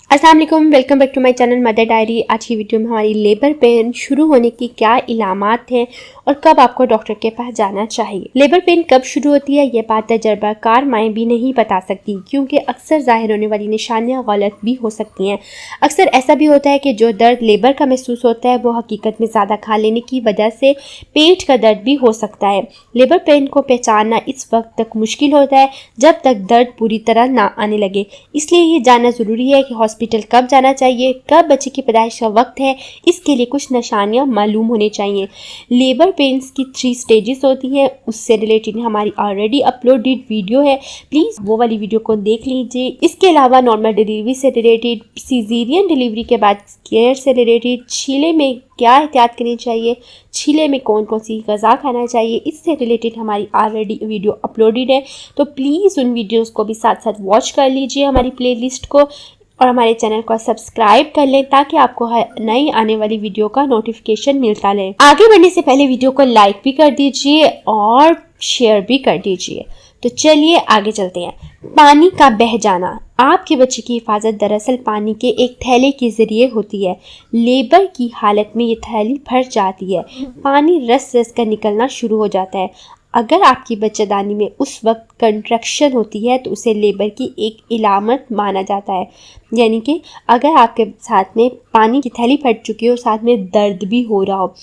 अस्सलाम वालेकुम, welcome back to my channel mother diary. आज की वीडियो में हमारी लेबर पेन शुरू होने की क्या इलामात हैं और कब आपको डॉक्टर के पास जाना चाहिए। लेबर पेन कब शुरू होती है ये बात तजर्बाकार माएँ भी नहीं बता सकती, क्योंकि अक्सर ज़ाहिर होने वाली निशानियाँ गलत भी हो सकती हैं। अक्सर ऐसा भी होता है कि जो दर्द लेबर का महसूस होता है वो हकीकत में ज़्यादा खा लेने की वजह से पेट का दर्द भी हो सकता है। लेबर पेन को पहचानना इस वक्त तक मुश्किल होता है जब तक दर्द पूरी तरह ना आने लगे, इसलिए ये जानना ज़रूरी है कि हॉस्पिटल कब जाना चाहिए, कब बच्चे की पैदाइश का वक्त है। इसके लिए कुछ निशानियां मालूम होनी चाहिए। लेबर पेन्स की 3 स्टेजेस होती हैं, उससे रिलेटेड हमारी ऑलरेडी अपलोडेड वीडियो है, प्लीज़ वो वाली वीडियो को देख लीजिए। इसके अलावा नॉर्मल डिलीवरी से रिलेटेड, सीज़ेरियन डिलीवरी के बाद केयर से रिलेटेड, छीले में क्या एहतियात करनी चाहिए, छीले में कौन कौन सी ग़िज़ा खाना चाहिए, इससे रिलेटेड हमारी ऑलरेडी वीडियो अपलोडेड है। तो प्लीज़ उन वीडियोस को भी साथ साथ वॉच कर लीजिए हमारी प्लेलिस्ट को, और हमारे चैनल को सब्सक्राइब कर लें ताकि आपको हर नई आने वाली वीडियो का नोटिफिकेशन मिलता रहे। आगे बढ़ने से पहले वीडियो को लाइक भी कर दीजिए और शेयर भी कर दीजिए। तो चलिए आगे चलते हैं। पानी का बह जाना। आपके बच्चे की हिफाजत दरअसल पानी के एक थैले के ज़रिए होती है। लेबर की हालत में ये थैली भर जाती है, पानी रस रस कर निकलना शुरू हो जाता है। अगर आपकी बच्चेदानी में उस वक्त कंट्रैक्शन होती है तो उसे लेबर की एक इलामत माना जाता है, यानी कि अगर आपके साथ में पानी की थैली फट चुकी हो, साथ में दर्द भी हो रहा हो।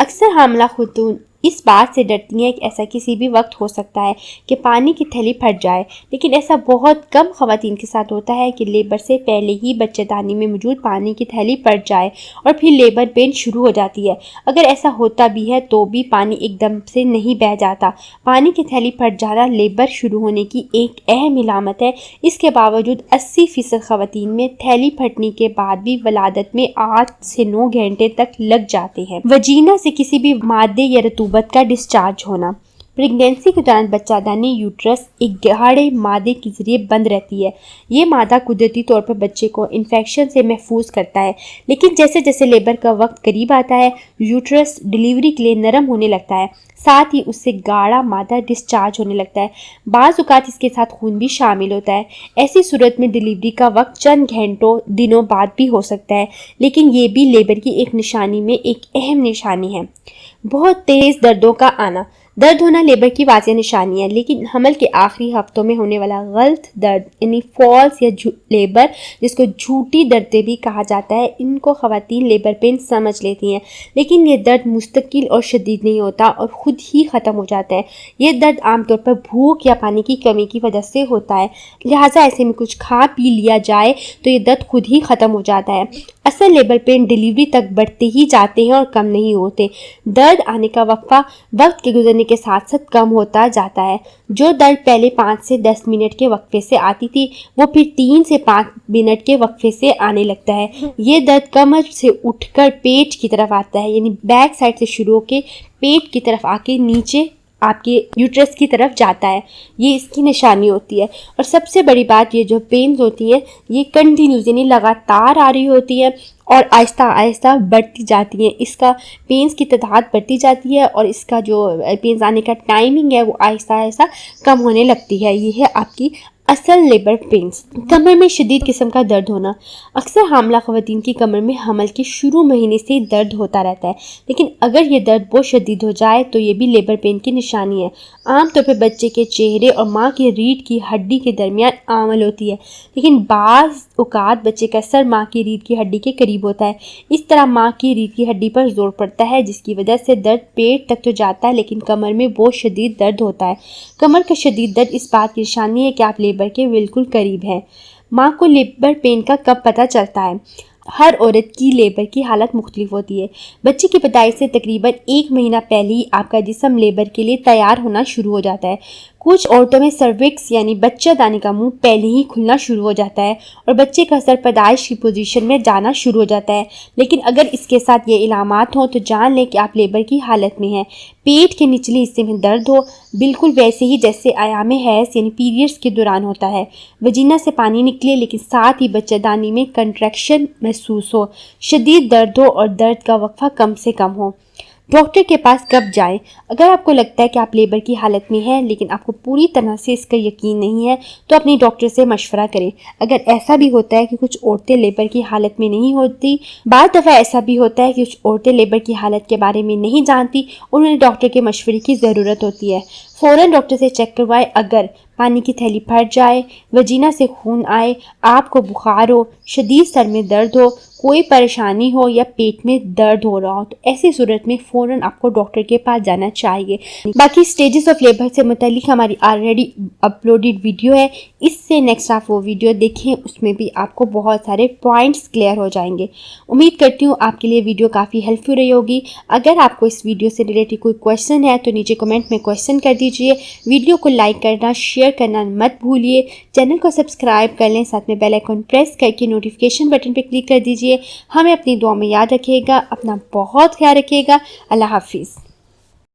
अक्सर हामला खुतून इस बात से डरती हैं कि ऐसा किसी भी वक्त हो सकता है कि पानी की थैली फट जाए, लेकिन ऐसा बहुत कम ख़वातीन के साथ होता है कि लेबर से पहले ही बच्चेदानी में मौजूद पानी की थैली फट जाए और फिर लेबर पेन शुरू हो जाती है। अगर ऐसा होता भी है तो भी पानी एकदम से नहीं बह जाता। पानी की थैली फट जाना लेबर शुरू होने की एक अहम इलामत है। इसके बावजूद 80% ख़वातीन में थैली फटने के बाद भी वलादत में 8 से 9 घंटे तक लग जाते हैं। वजीना से किसी भी मादे या रतूबत का डिस्चार्ज होना। प्रेगनेंसी के दौरान बच्चादानी यूट्रस एक गाढ़े मादे के जरिए बंद रहती है। ये मादा कुदरती तौर पर बच्चे को इन्फेक्शन से महफूज करता है, लेकिन जैसे जैसे लेबर का वक्त करीब आता है यूट्रस डिलीवरी के लिए नरम होने लगता है, साथ ही उससे गाढ़ा मादा डिस्चार्ज होने लगता है। बाज़ औक़ात इसके साथ खून भी शामिल होता है। ऐसी सूरत में डिलीवरी का वक्त चंद घंटों दिनों बाद भी हो सकता है, लेकिन ये भी लेबर की एक निशानी में एक अहम निशानी है। बहुत तेज़ दर्दों का आना। दर्द होना लेबर की वाज़ेह निशानी है, लेकिन हमल के आखिरी हफ्तों में होने वाला गलत दर्द यानी फॉल्स या लेबर, जिसको झूठी दर्दें भी कहा जाता है, इनको ख़वातीन लेबर पेन समझ लेती हैं, लेकिन ये दर्द मुस्तकिल और शदीद नहीं होता और ख़ुद ही ख़त्म हो जाता है। ये दर्द आमतौर पर भूख या पानी की कमी की वजह से होता है, लिहाजा ऐसे में कुछ खा पी लिया जाए तो ये दर्द खुद ही ख़त्म हो जाता है। असल लेबर पेन डिलीवरी तक बढ़ते ही जाते हैं और कम नहीं होते। दर्द आने का वक्फा वक्त के गुजरने के साथ साथ कम होता जाता है। जो दर्द पहले 5 से 10 मिनट के वक्फे से आती थी वो फिर 3 से 5 मिनट के वक्फे से आने लगता है। ये दर्द कमर से उठकर पेट की तरफ आता है, यानी बैक साइड से शुरू होकर पेट की तरफ आके नीचे आपके यूट्रस की तरफ जाता है। ये इसकी निशानी होती है। और सबसे बड़ी बात, ये जो पेन्स होती हैं ये कंटिन्यूस यानी लगातार आ रही होती है और आहिस्ता आहिस्ता बढ़ती जाती हैं। इसका पेन्स की तादाद बढ़ती जाती है और इसका जो पेन्स आने का टाइमिंग है वो आहिस्ता आहिस्ता कम होने लगती है। ये है आपकी असल लेबर पेन्स। कमर में शदीद किस्म का दर्द होना। अक्सर हामला ख़वातीन की कमर में हमल के शुरू महीने से दर्द होता रहता है, लेकिन अगर ये दर्द बहुत शदीद हो जाए तो ये भी लेबर पेन की निशानी है। आमतौर पर बच्चे के चेहरे और माँ की रीढ़ की हड्डी के दरमियान आमल होती है, लेकिन बाज़ औक़ात बच्चे का सर माँ की रीढ़ की हड्डी के करीब होता है। इस तरह माँ की रीढ़ की हड्डी पर जोर पड़ता है, जिसकी वजह से दर्द पेट तक तो जाता है, लेकिन कमर में बहुत शदीद दर्द होता है। कमर का शदीद दर्द इस बात की निशानी है कि आप लेबर के बिल्कुल करीब है। माँ को लेबर पेन का कब पता चलता है? हर औरत की लेबर की हालत मुख्तलिफ होती है। बच्चे की पैदाइश से तकरीबन 1 महीना पहले ही आपका जिस्म लेबर के लिए तैयार होना शुरू हो जाता है। कुछ औरतों में सर्विक्स यानी बच्चादानी का मुंह पहले ही खुलना शुरू हो जाता है और बच्चे का सर पैदाइश की पोजीशन में जाना शुरू हो जाता है। लेकिन अगर इसके साथ ये इलामात हों तो जान लें कि आप लेबर की हालत में हैं। पेट के निचले हिस्से में दर्द हो, बिल्कुल वैसे ही जैसे आयाम हैज़ यानी पीरियड्स के दौरान होता है। वजीना से पानी निकले लेकिन साथ ही बच्चेदानी में कंट्रैक्शन महसूस हो, शदीद दर्द हो और दर्द का वक्फा कम से कम हो। डॉक्टर के पास कब जाएं? अगर आपको लगता है कि आप लेबर की हालत में हैं लेकिन आपको पूरी तरह से इसका यकीन नहीं है तो अपनी डॉक्टर से मशवरा करें। अगर ऐसा भी होता है कि कुछ औरतें लेबर की हालत में नहीं होती, बाद दफ़ा ऐसा भी होता है कि कुछ औरतें लेबर की हालत के बारे में नहीं जानती, उन्हें डॉक्टर के मशवरे की ज़रूरत होती है। फ़ौरन डॉक्टर से चेक करवाएं। अगर पानी की थैली फट जाए, वजीना से खून आए, आपको बुखार हो, शदीद सर में दर्द हो, कोई परेशानी हो या पेट में दर्द हो रहा हो, तो ऐसी सूरत में फ़ौरन आपको डॉक्टर के पास जाना चाहिए। बाकी स्टेजेस ऑफ लेबर से मुतालिक हमारी ऑलरेडी अपलोडेड वीडियो है, इससे नेक्स्ट आप वो वीडियो देखें, उसमें भी आपको बहुत सारे पॉइंट्स क्लियर हो जाएंगे। उम्मीद करती हूँ आपके लिए वीडियो काफ़ी हेल्पफुल रही होगी। अगर आपको इस वीडियो से रिलेटेड कोई क्वेश्चन है तो नीचे कमेंट में क्वेश्चन कर दीजिए। वीडियो को लाइक करना, शेयर करना मत भूलिए। चैनल को सब्सक्राइब कर लें, साथ में बेल आइकन प्रेस करके नोटिफिकेशन बटन पर क्लिक कर दीजिए। हमें अपनी दुआ में याद रखिएगा। अपना बहुत ख्याल रखिएगा। अल्लाह हाफिज़।